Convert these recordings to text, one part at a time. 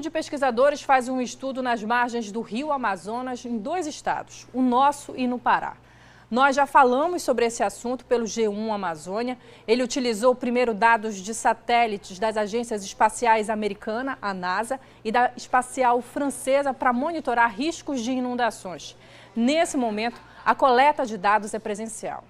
de pesquisadores faz um estudo nas margens do rio Amazonas em 2 estados, o nosso e no Pará. Nós já falamos sobre esse assunto pelo G1 Amazônia. Ele utilizou primeiro dados de satélites das agências espaciais americana, a NASA, e da espacial francesa para monitorar riscos de inundações. Nesse momento, a coleta de dados é presencial.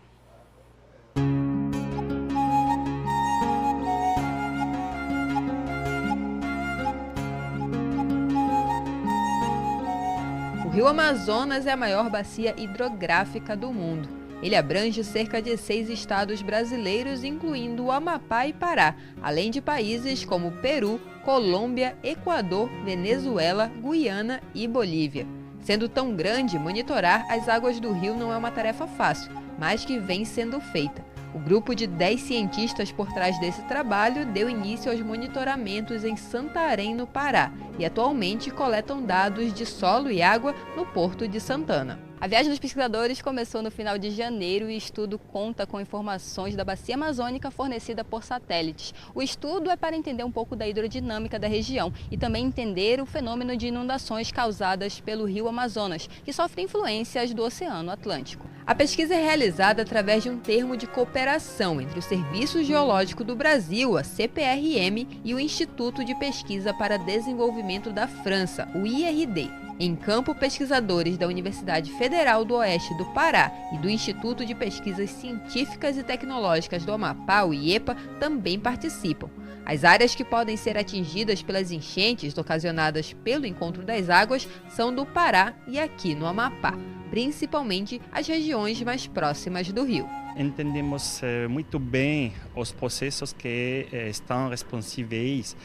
O Rio Amazonas é a maior bacia hidrográfica do mundo. Ele abrange cerca de 6 estados brasileiros, incluindo o Amapá e Pará, além de países como Peru, Colômbia, Equador, Venezuela, Guiana e Bolívia. Sendo tão grande, monitorar as águas do rio não é uma tarefa fácil, mas que vem sendo feita. O grupo de 10 cientistas por trás desse trabalho deu início aos monitoramentos em Santarém, no Pará, e atualmente coletam dados de solo e água no Porto de Santana. A viagem dos pesquisadores começou no final de janeiro e o estudo conta com informações da bacia amazônica fornecida por satélites. O estudo é para entender um pouco da hidrodinâmica da região e também entender o fenômeno de inundações causadas pelo rio Amazonas, que sofre influências do Oceano Atlântico. A pesquisa é realizada através de um termo de cooperação entre o Serviço Geológico do Brasil, a CPRM, e o Instituto de Pesquisa para Desenvolvimento da França, o IRD. Em campo, pesquisadores da Universidade Federal do Oeste do Pará e do Instituto de Pesquisas Científicas e Tecnológicas do Amapá, o IEPA, também participam. As áreas que podem ser atingidas pelas enchentes ocasionadas pelo encontro das águas são do Pará e aqui no Amapá, principalmente as regiões mais próximas do rio. Entendemos muito bem os processos que estão responsíveis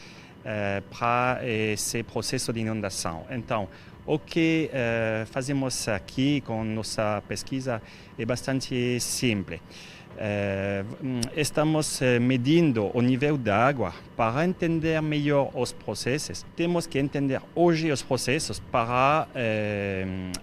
para esse processo de inundação. Então, o que fazemos aqui com nossa pesquisa é bastante simples. Estamos medindo o nível da água para entender melhor os processos. Temos que entender hoje os processos para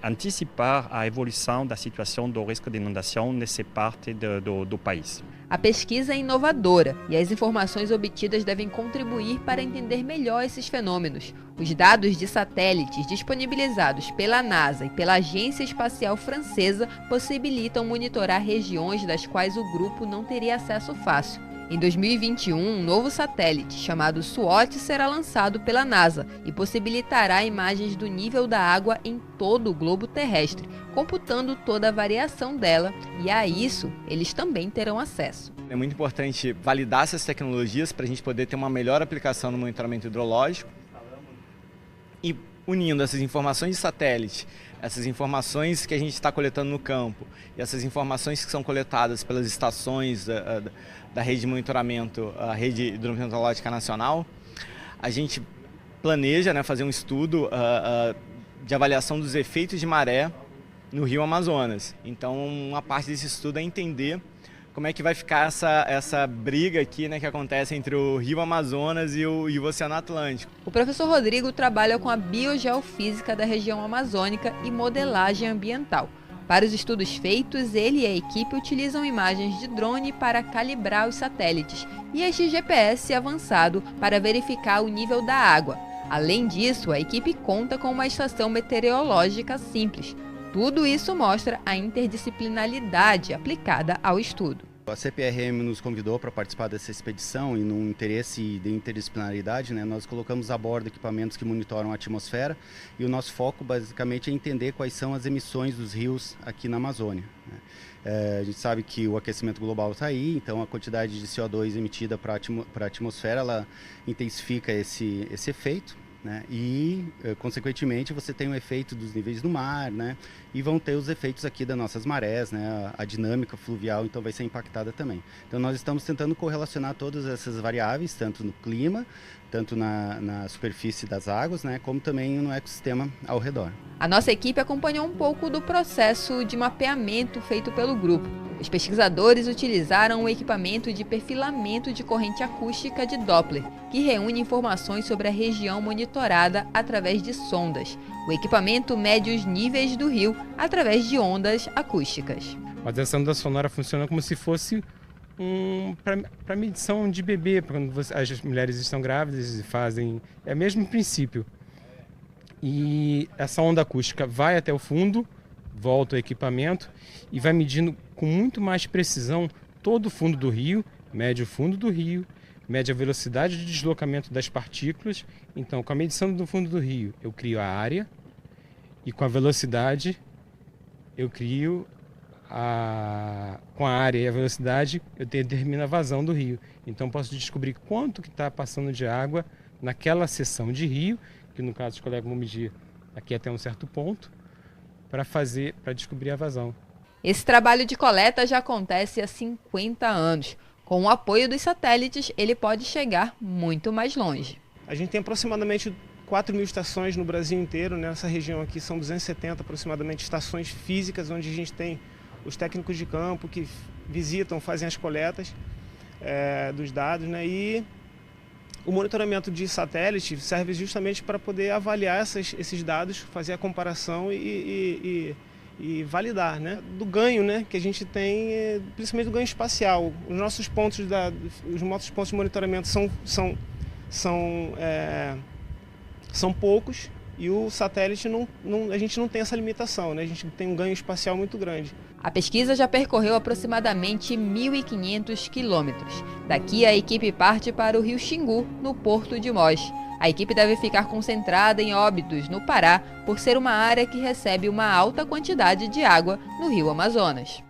antecipar a evolução da situação do risco de inundação nessa parte do país. A pesquisa é inovadora e as informações obtidas devem contribuir para entender melhor esses fenômenos. Os dados de satélites disponibilizados pela NASA e pela Agência Espacial Francesa possibilitam monitorar regiões das quais o grupo não teria acesso fácil. Em 2021, um novo satélite chamado SWOT será lançado pela NASA e possibilitará imagens do nível da água em todo o globo terrestre, computando toda a variação dela, e a isso eles também terão acesso. É muito importante validar essas tecnologias para a gente poder ter uma melhor aplicação no monitoramento hidrológico e unindo essas informações de satélite, essas informações que a gente está coletando no campo e essas informações que são coletadas pelas estações da rede de monitoramento, a rede hidrometeorológica nacional, a gente planeja, fazer um estudo de avaliação dos efeitos de maré no rio Amazonas. Então, uma parte desse estudo é entender como é que vai ficar essa briga aqui, que acontece entre o rio Amazonas e o Oceano Atlântico. O professor Rodrigo trabalha com a biogeofísica da região amazônica e modelagem ambiental. Para os estudos feitos, ele e a equipe utilizam imagens de drone para calibrar os satélites e este GPS avançado para verificar o nível da água. Além disso, a equipe conta com uma estação meteorológica simples. Tudo isso mostra a interdisciplinaridade aplicada ao estudo. A CPRM nos convidou para participar dessa expedição e num interesse de interdisciplinaridade, nós colocamos a bordo equipamentos que monitoram a atmosfera e o nosso foco basicamente é entender quais são as emissões dos rios aqui na Amazônia. A gente sabe que o aquecimento global está aí, então a quantidade de CO2 emitida para a atmosfera ela intensifica esse efeito. E, consequentemente, você tem um efeito dos níveis do mar, e vão ter os efeitos aqui das nossas marés, a dinâmica fluvial, então vai ser impactada também. Então nós estamos tentando correlacionar todas essas variáveis, tanto no clima, tanto na superfície das águas, como também no ecossistema ao redor. A nossa equipe acompanhou um pouco do processo de mapeamento feito pelo grupo. Os pesquisadores utilizaram um equipamento de perfilamento de corrente acústica de Doppler, que reúne informações sobre a região monitorada através de sondas. O equipamento mede os níveis do rio através de ondas acústicas. Mas essa onda sonora funciona como se fosse para medição de bebê, quando as mulheres estão grávidas e fazem, é o mesmo princípio. e essa onda acústica vai até o fundo, volta ao equipamento e vai medindo com muito mais precisão todo o fundo do rio, mede o fundo do rio, mede a velocidade de deslocamento das partículas. Então, com a medição do fundo do rio, eu crio a área e com a velocidade eu crio com a área e a velocidade eu determino a vazão do rio. Então, posso descobrir quanto que está passando de água naquela seção de rio, que no caso os colegas vão medir aqui até um certo ponto, para descobrir a vazão. Esse trabalho de coleta já acontece há 50 anos. Com o apoio dos satélites, ele pode chegar muito mais longe. A gente tem aproximadamente 4.000 estações no Brasil inteiro. Nessa região aqui são 270 aproximadamente estações físicas, onde a gente tem os técnicos de campo que visitam, fazem as coletas dos dados, né? E o monitoramento de satélite serve justamente para poder avaliar esses dados, fazer a comparação e validar, né? Do ganho, né, que a gente tem, principalmente do ganho espacial. Os nossos pontos de monitoramento são poucos e o satélite a gente não tem essa limitação, né? A gente tem um ganho espacial muito grande. A pesquisa já percorreu aproximadamente 1.500 quilômetros. Daqui a equipe parte para o Rio Xingu, no Porto de Mós. A equipe deve ficar concentrada em Óbidos, no Pará, por ser uma área que recebe uma alta quantidade de água no Rio Amazonas.